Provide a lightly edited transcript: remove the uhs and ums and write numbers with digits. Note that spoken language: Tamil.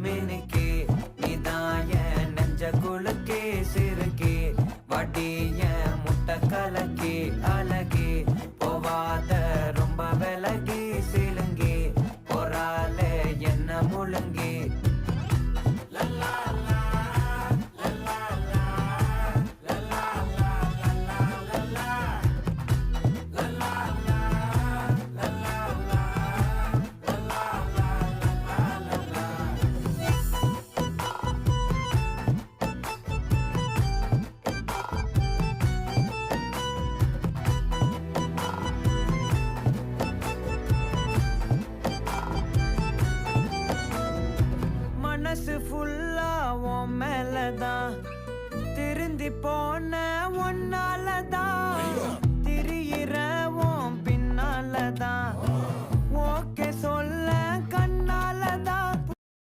மினுக்கே நீதான் என் நெஞ்ச குலுக்கே சிறுக்கே வடிய முட்டை கலக்கே அழகே போவாத ரொம்ப விலகி சிலுங்கி போறாலே என்ன முழுங்கி மனசு ஃபுல்லா உன் மேலதான் திருந்தி போன ஒன்னாலதான் திரியிற உன் பின்னாலதான் ஓகே சொல்